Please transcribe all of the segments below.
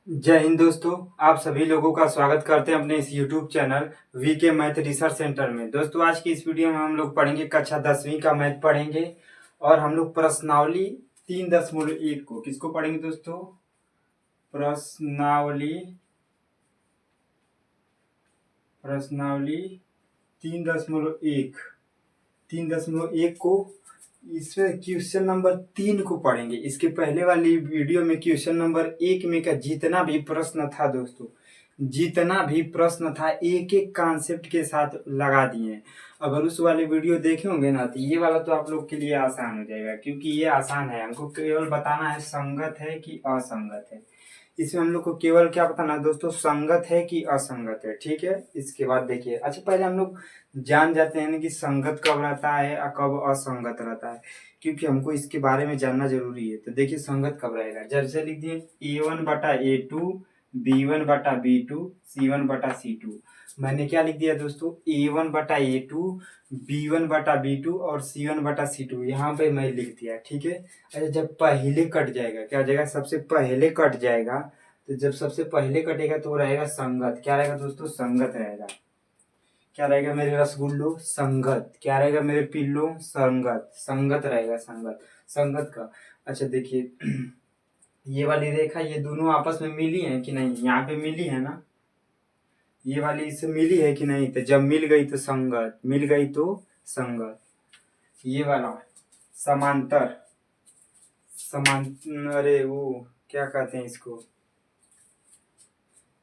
जय हिंद दोस्तों। आप सभी लोगों का स्वागत करते हैं अपने इस YouTube channel VK math research centre में। दोस्तों आज की इस वीडियो में हम लोग पढ़ेंगे कक्षा 10वीं का मैथ पढ़ेंगे और हम लोग प्रश्नावली 3.1 को किसको पढ़ेंगे दोस्तों? प्रश्नावली प्रश्नावली 3.1 3.1 को इसमें क्वेश्चन नंबर 3 को पढ़ेंगे। इसके पहले वाली वीडियो में क्वेश्चन नंबर 1 में का जितना भी प्रश्न था दोस्तों, जितना भी प्रश्न था एक एक कॉन्सेप्ट के साथ लगा दिए हैं। अगर उस वाले वीडियो देखे होंगे ना तो ये वाला तो आप लोग के लिए आसान हो जाएगा, क्योंकि ये आसान है। हमको केवल बताना है संगत है कि असंगत है। इसमें हम लोग को केवल क्या बताना है दोस्तों, संगत है कि असंगत है। ठीक है, इसके बाद देखिए। अच्छा, पहले हम लोग जान जाते हैं ना कि संगत कब रहता है और कब असंगत रहता है, क्योंकि हमको इसके बारे में जानना जरूरी है। तो देखिए संगत कब रहेगा, जैसे लिख दिए A1/A2, B1/B2, C1/C2। मैंने क्या लिख दिया दोस्तों, A1/A2, B1/B2 और C1/C2 यहाँ पे मैं लिख दिया। ठीक है। अच्छा, जब पहले कट जाएगा, क्या हो जाएगा, सबसे पहले कट जाएगा। तो जब सबसे पहले कटेगा तो वो रहेगा संगत। क्या रहेगा दोस्तों, संगत रहेगा। क्या रहेगा मेरे रसगुल्लो, संगत। क्या रहेगा मेरे पिल्लो, संगत। संगत रहेगा, संगत संगत का। अच्छा देखिए ये वाली रेखा, ये दोनों आपस में मिली है कि नहीं, यहाँ पे मिली है ना, ये वाली इससे मिली है कि नहीं। तो जब मिल गई तो संगत, मिल गई तो संगत। ये वाला समांतर, अरे वो क्या कहते हैं इसको,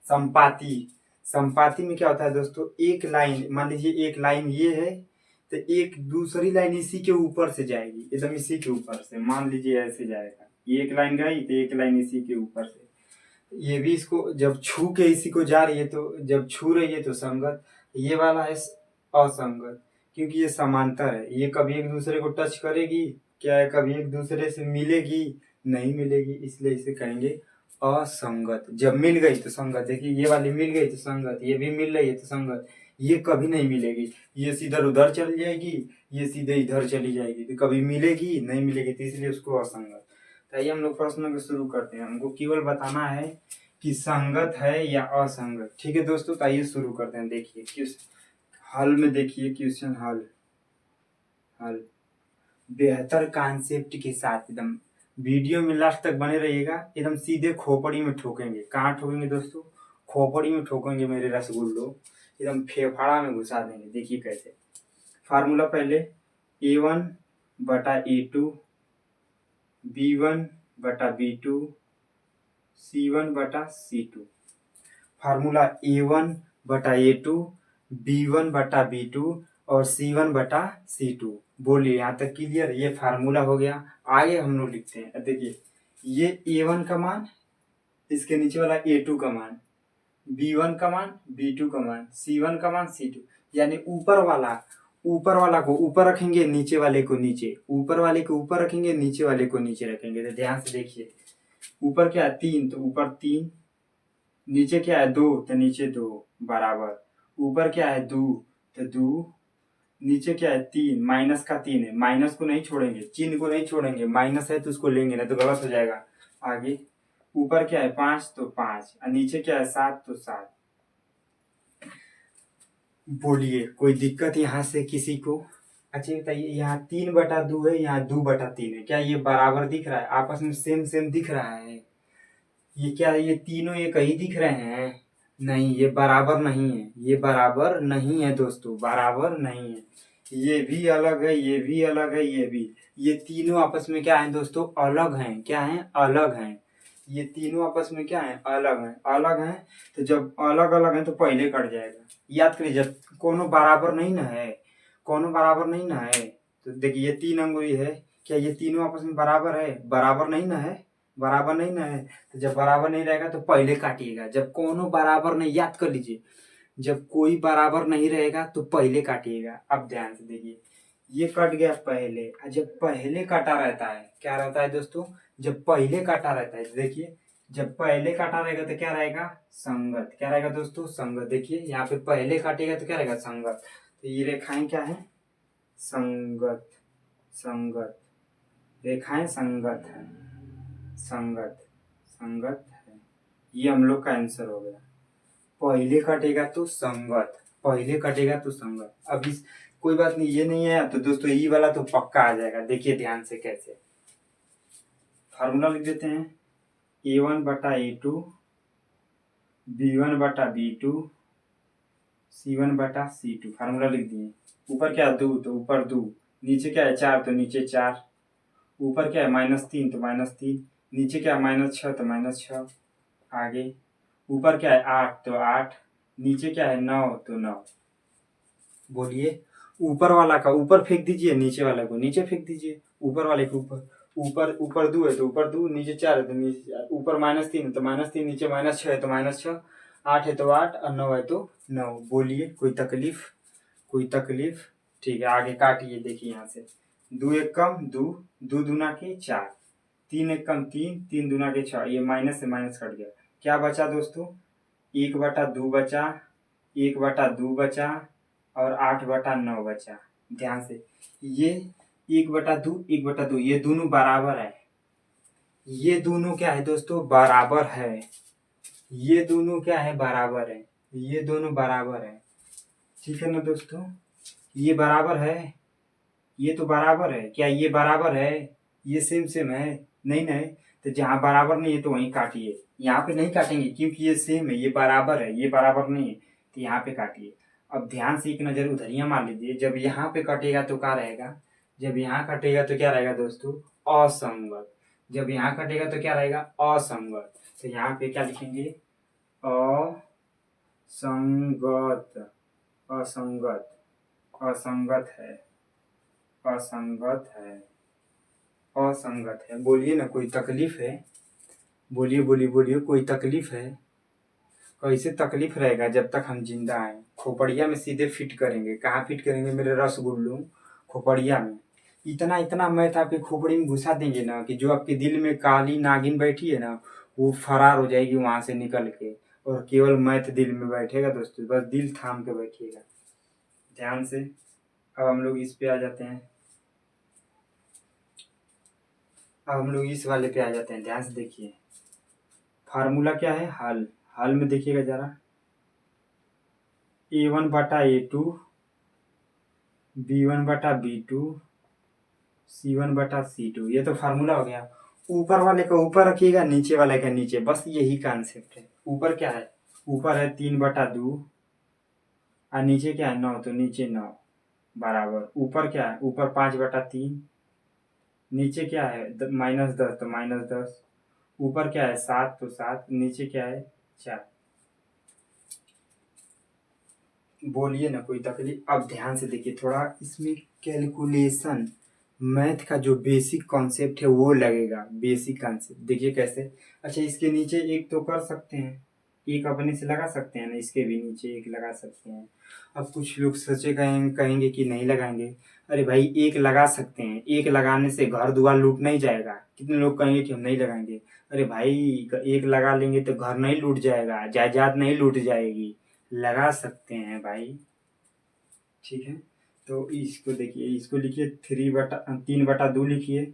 संपाती। संपाती में क्या होता है दोस्तों, एक लाइन, मान लीजिए एक लाइन ये है तो एक दूसरी लाइन इसी के ऊपर से जाएगी, एकदम इसी के ऊपर से। मान लीजिए ऐसे जाएगा, ये एक लाइन गई तो एक लाइन इसी के ऊपर से। ये भी इसको जब छू के इसी को जा रही है तो, जब छू रही है तो संगत। ये वाला है असंगत, क्योंकि ये समांतर है। ये कभी एक दूसरे को टच करेगी, क्या है, कभी एक दूसरे से मिलेगी, नहीं मिलेगी, इसलिए इसे कहेंगे असंगत। जब मिल गई तो संगत। देखिए ये वाली मिल गई तो संगत, ये भी मिल रही है तो संगत। ये कभी नहीं मिलेगी, ये सीधा उधर चली जाएगी, ये सीधे इधर चली जाएगी, तो कभी मिलेगी नहीं मिलेगी, तो इसलिए उसको असंगत। तो आइए हम लोग प्रश्न को शुरू करते हैं। हमको केवल बताना है कि संगत है या असंगत। ठीक है दोस्तों, तो आइए शुरू करते हैं। देखिए किस हल में, देखिए क्वेश्चन हल। हल बेहतर कॉन्सेप्ट के साथ एकदम वीडियो में लास्ट तक बने रहिएगा। एकदम सीधे खोपड़ी में ठोकेंगे। कहाँ ठोकेंगे दोस्तों, खोपड़ी में ठोकेंगे मेरे रसगुल्लो, एकदम फेफड़ा में घुसा देंगे। देखिए कैसे। फार्मूला पहले A1/A2, B1/B2, C1/C2। Formula A1/A2, B1/B2 और C1/C2। बोलिए यहाँ तक क्लियर। ये फार्मूला हो गया। आगे हम लोग लिखते हैं। देखिए ये A1 का मान, इसके नीचे वाला A2 का मान, B1 का मान, B2 का मान, C1 का मान, C2। यानी ऊपर वाला को ऊपर रखेंगे, नीचे वाले को नीचे, ऊपर वाले को ऊपर रखेंगे, नीचे वाले को नीचे रखेंगे। तो ध्यान से देखिए, ऊपर क्या है 3, तो ऊपर 3, नीचे क्या है 2, तो नीचे 2 बराबर। ऊपर क्या है 2, तो 2, नीचे क्या है 3, माइनस का 3 है, माइनस को नहीं छोड़ेंगे, चिन्ह को नहीं छोड़ेंगे, माइनस है तो उसको लेंगे ना तो गलत हो जाएगा। आगे ऊपर क्या है 5, तो 5, और नीचे क्या है 7, तो 7। बोलिए कोई दिक्कत यहाँ से किसी को? अच्छा बताइए, यहाँ 3/2 है, यहाँ 2/3 है, क्या ये बराबर दिख रहा है, आपस में सेम सेम दिख रहा है? ये क्या, ये तीनों एक ही दिख रहे हैं? नहीं, ये बराबर नहीं है, ये बराबर नहीं है दोस्तों, बराबर नहीं है। ये भी अलग है, ये भी अलग है, ये भी। ये तीनों आपस में क्या है दोस्तों, अलग हैं। क्या है, अलग हैं। ये तीनों आपस में क्या है, अलग हैं, अलग हैं। तो जब अलग अलग हैं तो पहले कट जाएगा। याद करिए, जब कोनो बराबर नहीं ना है, कोनो बराबर नहीं ना है, तो देखिए ये 3 अंगुली है, क्या ये तीनों आपस में बराबर है? बराबर नहीं ना है, बराबर नहीं ना है। तो जब बराबर नहीं रहेगा तो पहले काटिएगा। जब कोनो बराबर नहीं, याद कर लीजिए, जब कोई बराबर नहीं रहेगा तो पहले काटिएगा। अब ध्यान से देखिए, ये कट गया पहले, और जब पहले काटा रहता है, क्या रहता है दोस्तों, जब पहले काटा रहता है, तो देखिए जब पहले काटा रहेगा तो क्या रहेगा, संगत। क्या रहेगा दोस्तों, संगत। देखिए यहाँ पे पहले काटेगा तो क्या रहेगा, संगत। तो ये रेखाएं क्या है, संगत। संगत रेखाएं संगत है, संगत, संगत है। ये हम लोग का आंसर हो गया। पहले कटेगा तो संगत, पहले कटेगा तो संगत। अब इस कोई बात नहीं, ये नहीं है तो दोस्तों ई वाला तो पक्का आ जाएगा। देखिए ध्यान से कैसे फार्मूला लिख देते हैं। A1/A2, B1/B2, C1/C2। फार्मूला लिख दिए। ऊपर क्या है 2 तो ऊपर 2, नीचे क्या है 4 तो नीचे 4, ऊपर क्या है -3 तो -3, नीचे क्या है -6 तो -6, आगे ऊपर क्या है 8 तो 8, नीचे क्या है 9 तो 9। बोलिए ऊपर वाला का ऊपर फेंक दीजिए, नीचे वाला को नीचे फेंक दीजिए। ऊपर वाले के ऊपर, ऊपर ऊपर 2 है तो ऊपर 2, नीचे 4 है तो नीचे 4, ऊपर -3 है तो -3, नीचे -6 है तो -6, 8 है तो 8 और 9 है तो 9। बोलिए कोई तकलीफ, कोई तकलीफ? ठीक है आगे काटिए। देखिए यहाँ से 2 एक कम 2, 2 दूना के 4, 3 एक कम 3, 3 दूना के 6, ये माइनस से माइनस कट गया। क्या बचा दोस्तों? 1/2 बचा, 1/2 बचा और 8/9 बचा। ध्यान से ये 1/2 1/2 ये दोनों बराबर है। ये दोनों क्या है दोस्तों? बराबर है। ये दोनों क्या है? बराबर है। ये दोनों बराबर है। ठीक है ना दोस्तों? ये बराबर है, ये तो बराबर है। क्या ये बराबर है? ये सेम सेम है? नहीं नहीं। तो जहाँ बराबर नहीं है तो वहीं काटिए। यहाँ पे नहीं काटेंगे क्योंकि ये सेम है, ये बराबर है, ये बराबर नहीं है, तो यहाँ पे काटिए। अब ध्यान से एक नजर उधरिया मार लीजिए। जब यहाँ पे कटेगा तो क्या रहेगा? जब यहाँ कटेगा तो क्या रहेगा दोस्तों? असंगत। जब यहाँ कटेगा तो क्या रहेगा? असंगत। तो यहाँ पे क्या लिखेंगे? असंगत, असंगत, असंगत है, असंगत है, असंगत है। बोलिए ना कोई तकलीफ है? बोलिए बोलिए बोलिए कोई तकलीफ है? कैसे तकलीफ रहेगा जब तक हम जिंदा हैं? खोपड़िया में सीधे फिट करेंगे। कहाँ फिट करेंगे मेरे रसगुल्लू? खोपड़िया में। इतना इतना मैथ आपके खोपड़ी में घुसा देंगे ना कि जो आपके दिल में काली नागिन बैठी है ना, वो फरार हो जाएगी वहां से निकल के, और केवल मैथ दिल में बैठेगा दोस्तों। बस दिल थाम के बैठिएगा ध्यान से। अब हम लोग इस पे आ जाते हैं। अब हम लोग इस वाले पे आ जाते हैं। ध्यान से देखिए फार्मूला क्या है? हल। हल में देखिएगा जरा। A1/A2, B1/B2, C1/C2, ये तो फार्मूला हो गया। ऊपर वाले का ऊपर रखिएगा, नीचे वाले का नीचे, बस यही कॉन्सेप्ट है। ऊपर क्या है? ऊपर है 3/2 और नीचे क्या है 9 तो नीचे 9 बराबर। ऊपर क्या है? ऊपर 5/3, नीचे क्या है -10 तो -10, ऊपर क्या है 7 तो 7, नीचे क्या है 4। बोलिए ना कोई तकलीफ? अब ध्यान से देखिए थोड़ा इसमें कैलकुलेशन, मैथ का जो बेसिक कॉन्सेप्ट है वो लगेगा। बेसिक कॉन्सेप्ट देखिए कैसे। अच्छा इसके नीचे एक तो कर सकते हैं, एक अपने से लगा सकते हैं ना, इसके भी नीचे एक लगा सकते हैं। अब कुछ लोग सोचे कहेंगे कि नहीं लगाएंगे। अरे भाई एक लगा सकते हैं, एक लगाने से घर दुआर लूट नहीं जाएगा। कितने लोग कहेंगे कि हम नहीं लगाएंगे। अरे भाई एक लगा लेंगे तो घर नहीं लूट जाएगा, जायदाद नहीं लूट जाएगी। लगा सकते हैं भाई। ठीक है तो इसको देखिए, इसको लिखिए 3/2 लिखिए।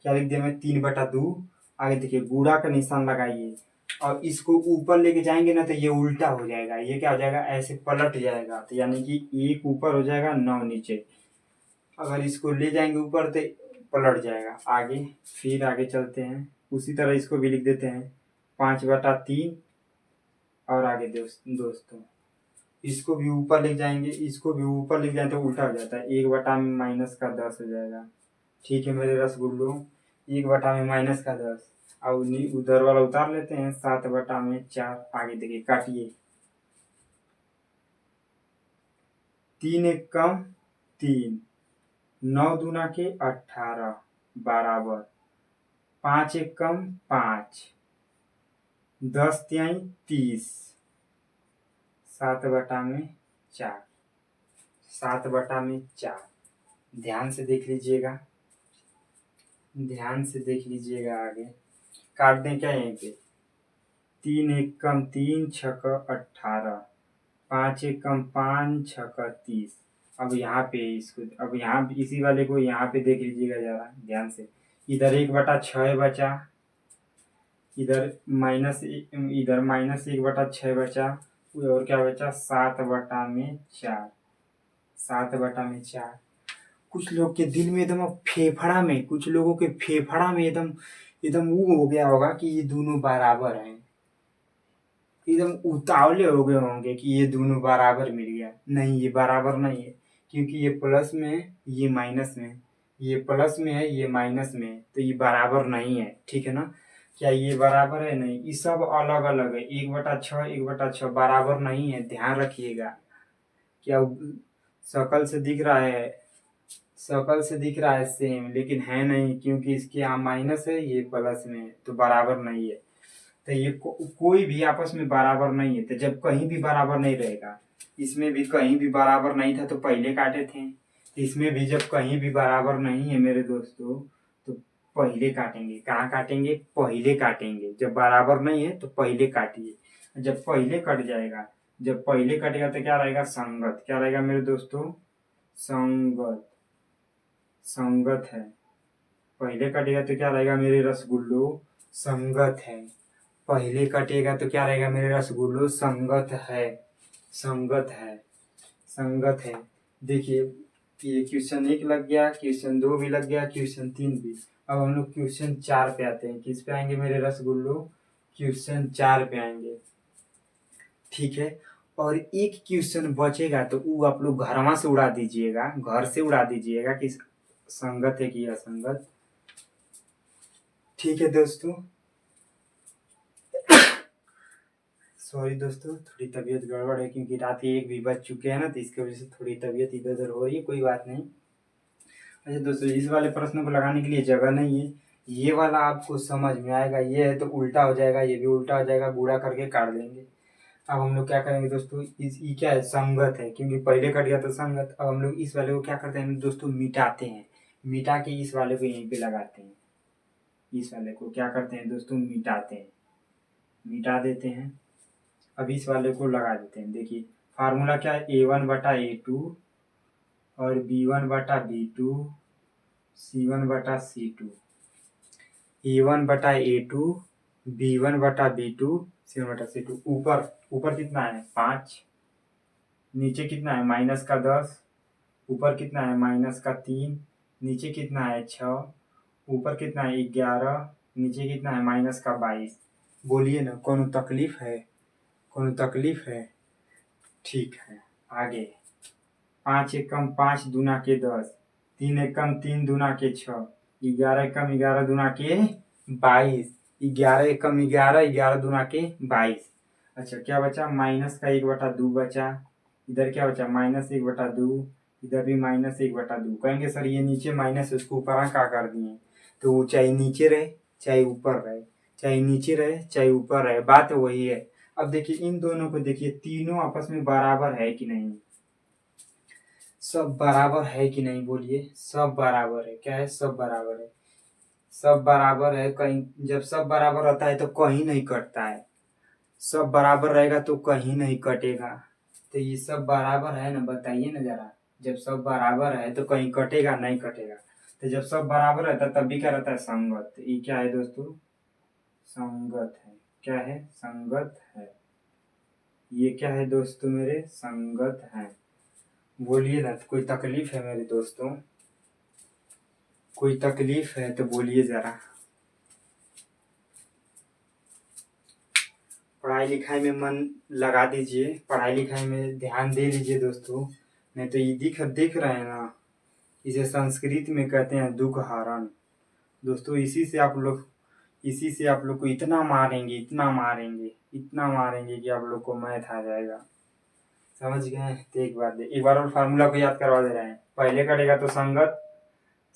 क्या लिख दिया मैं? 3/2। आगे देखिए गुणा का निशान लगाइए, और इसको ऊपर लेके जाएंगे ना तो ये उल्टा हो जाएगा। ये क्या हो जाएगा? ऐसे पलट जाएगा, तो यानी कि एक ऊपर हो जाएगा 9 नीचे। अगर इसको ले जाएंगे ऊपर तो पलट जाएगा। आगे फिर आगे चलते हैं, उसी तरह इसको भी लिख देते हैं 5/3। और आगे दोस्तों इसको भी ऊपर ले जाएंगे, इसको भी ऊपर ले जाए तो उल्टा हो जाता है। 1/-10 हो जाएगा। ठीक है मेरे रसगुल्लो, 1/-10। अब उधर वाला उतार लेते हैं, 7/4। आगे देखिए काटिए। 3 एक कम 3, 9 दूना के 18 बराबर। 5 एक कम 5, 10 × 30, 7/4, 7/4। ध्यान से देख लीजिएगा, ध्यान से देख लीजिएगा। आगे काट दें क्या यहीं पे? 3 एक कम 3, 6 18, 5 एक कम 5, 6 30। अब यहाँ पे इसको, अब यहाँ इसी वाले को यहाँ पे देख लीजिएगा जरा ध्यान से। इधर 1/6 बचा, इधर -1/6 बचा, और क्या बचा 7/4, 7/4। कुछ लोग के दिल में एकदम अब फेफड़ा में, कुछ लोगों के फेफड़ा में एकदम एकदम वो हो गया होगा कि ये दोनों बराबर हैं, एकदम उतावले हो गए होंगे कि ये दोनों बराबर मिल गया। नहीं, ये बराबर नहीं है, क्योंकि ये प्लस में है, ये माइनस में है, ये प्लस में है, ये माइनस में है, तो ये बराबर नहीं है। ठीक है ना? क्या ये बराबर है? नहीं, ये सब अलग अलग है। 1/6, 1/6 बराबर नहीं है, ध्यान रखिएगा। क्या शकल से दिख रहा है, शकल से दिख रहा है सेम, लेकिन है नहीं, क्योंकि इसके यहाँ माइनस है, ये प्लस में है, तो बराबर नहीं है। तो ये कोई भी आपस में बराबर नहीं है। तो जब कहीं भी बराबर नहीं रहेगा, इसमें भी कहीं भी बराबर नहीं था तो पहले काटे थे, तो इसमें भी जब कहीं भी बराबर नहीं है मेरे दोस्तों, तो पहले काटेंगे। कहाँ काटेंगे? पहले काटेंगे। जब बराबर नहीं है तो पहले काटिए। जब पहले कट जाएगा, जब पहले कटेगा तो क्या रहेगा? संगत। क्या रहेगा मेरे दोस्तों? संगत। संगत है। पहले कटेगा तो क्या रहेगा मेरे रसगुल्लो? संगत है। पहले कटेगा तो क्या रहेगा मेरे रसगुल्लो? संगत है। संगत है। संगत है। देखिए, ये क्वेश्चन 1 लग गया, क्वेश्चन 2 भी लग गया, क्वेश्चन 3 भी। अब हम लोग क्वेश्चन 4 पे आते हैं। किस पे आएंगे मेरे रसगुल्लो? क्वेश्चन 4 पे आएंगे। ठीक है? और एक क्वेश्चन बचेगा तो वो आप लोग घरवा से उड़ा दीजिएगा, घर से उड़ा दीजिएगा कि संगत है कि असंगत। ठीक है दोस्तों? सॉरी दोस्तों, थोड़ी तबीयत गड़बड़ है, क्योंकि रात के 1 भी बज चुके हैं ना, तो इसकी वजह से थोड़ी तबीयत इधर उधर हो रही है। कोई बात नहीं। अच्छा दोस्तों, इस वाले प्रश्न को लगाने के लिए जगह नहीं है। ये वाला आपको समझ में आएगा, ये है तो उल्टा हो जाएगा, ये भी उल्टा हो जाएगा, बूढ़ा करके काट देंगे। अब हम लोग क्या करेंगे दोस्तों? ये क्या है? संगत है, क्योंकि पहले कट गया तो संगत। अब हम लोग इस वाले को क्या करते हैं दोस्तों? मिटाते हैं। मिटा के इस वाले को यहीं पे लगाते हैं। इस वाले को क्या करते हैं दोस्तों? मिटाते हैं। मिटा देते हैं। अब इस वाले को लगा देते हैं। देखिए, फार्मूला क्या है? A1/A2 और B1/B2, C1/C2। A1/A2, B1/B2, C1/C2। ऊपर ऊपर कितना है? 5। नीचे कितना है? -10। ऊपर कितना है? -3। नीचे कितना है? 6। ऊपर कितना है? 11। नीचे कितना है? -22। बोलिए ना, कौन तकलीफ है? कौन तकलीफ है? ठीक है, आगे। 5 एकम 5 दूना के 10, 3 एकम 3 दूना के 6, 11 एकम 11 दूना के 22, 11 एकम 11, 11 दूना के 22। अच्छा, क्या बचा? माइनस का 1/2 बचा। इधर क्या बचा? -1/2। इधर भी -1/2। कहेंगे सर ये नीचे माइनस है, उसको ऊपर क्या कर दिए? तो वो चाहे नीचे रहे चाहे ऊपर रहे, चाहे नीचे रहे चाहे ऊपर रहे, बात वही है। अब देखिए, इन दोनों को देखिए, तीनों आपस में बराबर है कि नहीं? सब बराबर है कि नहीं? बोलिए, सब बराबर है। क्या है? सब बराबर है। सब बराबर है। कहीं जब सब बराबर रहता है तो कहीं नहीं कटता है। सब बराबर रहेगा तो कहीं नहीं कटेगा। तो ये सब बराबर है ना? बताइए ना जरा। जब सब बराबर है तो कहीं कटेगा? नहीं कटेगा। तो जब सब बराबर रहता है तब भी क्या रहता है? संगत। तो ये क्या है दोस्तों? संगत है। क्या है? संगत है। ये क्या है दोस्तों मेरे? संगत है। बोलिए ना, कोई तकलीफ है मेरे दोस्तों? कोई तकलीफ है तो बोलिए जरा। पढ़ाई लिखाई में मन लगा दीजिए, पढ़ाई लिखाई में ध्यान दे दीजिए दोस्तों। नहीं तो ये दिख रहे हैं ना, इसे संस्कृत में कहते हैं दुख हरण। दोस्तों, इसी से आप लोग को इतना मारेंगे, इतना मारेंगे, इतना मारेंगे कि आप लोग को मैथ आ जाएगा। समझ गए? तो एक बार और फार्मूला को याद करवा दे रहे हैं। पहले कटेगा तो संगत,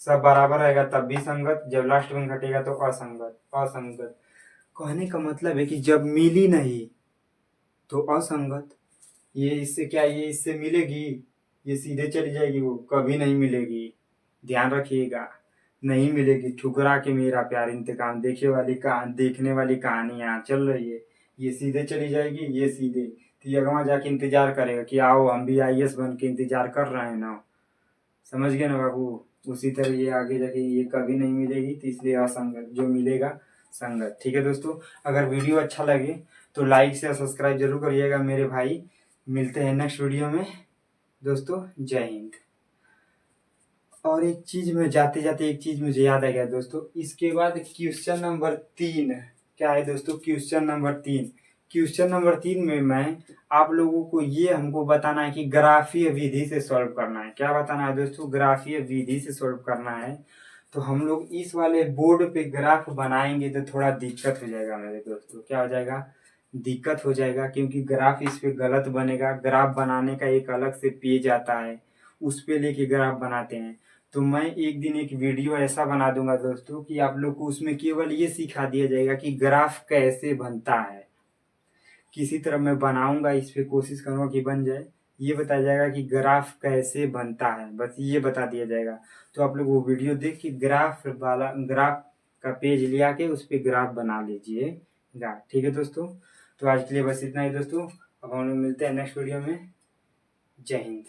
सब बराबर रहेगा तब भी संगत, जब लास्ट में घटेगा तो असंगत। असंगत कहने का मतलब है कि जब मिली नहीं तो असंगत। ये इससे मिलेगी? ये सीधे चली जाएगी, वो कभी नहीं मिलेगी। ध्यान रखिएगा, नहीं मिलेगी। ठुकरा के मेरा प्यार इंतकाम देखने वाली कहानी यहाँ चल रही है। ये सीधे चली जाएगी, ये सीधे, तो ये अगवा जाके इंतजार करेगा कि आओ हम भी IAS बन के इंतजार कर रहे हैं ना। समझ गए ना बाबू? उसी तरह ये आगे जाके ये कभी नहीं मिलेगी, तो इसलिए असंगत। जो मिलेगा संगत। ठीक है दोस्तों, अगर वीडियो अच्छा लगे तो लाइक से सब्सक्राइब जरूर करिएगा मेरे भाई। मिलते हैं नेक्स्ट वीडियो में दोस्तों, जय हिंद। और एक चीज में जाते जाते एक चीज मुझे याद आ गया दोस्तों, इसके बाद क्वेश्चन नंबर 3 क्या है दोस्तों, क्वेश्चन नंबर 3। क्वेश्चन नंबर 3 में मैं आप लोगों को ये हमको बताना है कि ग्राफीय विधि से सॉल्व करना है। क्या बताना है दोस्तों, ग्राफीय विधि से सॉल्व करना है। तो हम लोग इस वाले बोर्ड पे ग्राफ बनाएंगे तो थोड़ा दिक्कत हो जाएगा मेरे दोस्तों। क्या हो जाएगा, दिक्कत हो जाएगा, क्योंकि ग्राफ इस पे गलत बनेगा। ग्राफ बनाने का एक अलग से पेज आता है, उस पे लेके ग्राफ बनाते हैं। तो मैं एक दिन एक वीडियो ऐसा बना दूंगा दोस्तों कि आप लोग को उसमें केवल ये सिखा दिया जाएगा कि ग्राफ कैसे बनता है। किसी तरह मैं बनाऊंगा, इस पे कोशिश करूंगा कि बन जाए। ये बताया जाएगा कि ग्राफ कैसे बनता है, बस ये बता दिया जाएगा। तो आप लोग वो वीडियो देख के ग्राफ का पेज लिया के उस पे ग्राफ बना लीजिएगा। ठीक है दोस्तों, तो आज के लिए बस इतना ही दोस्तों। अब हम लोग मिलते हैं नेक्स्ट वीडियो में। जय हिंद।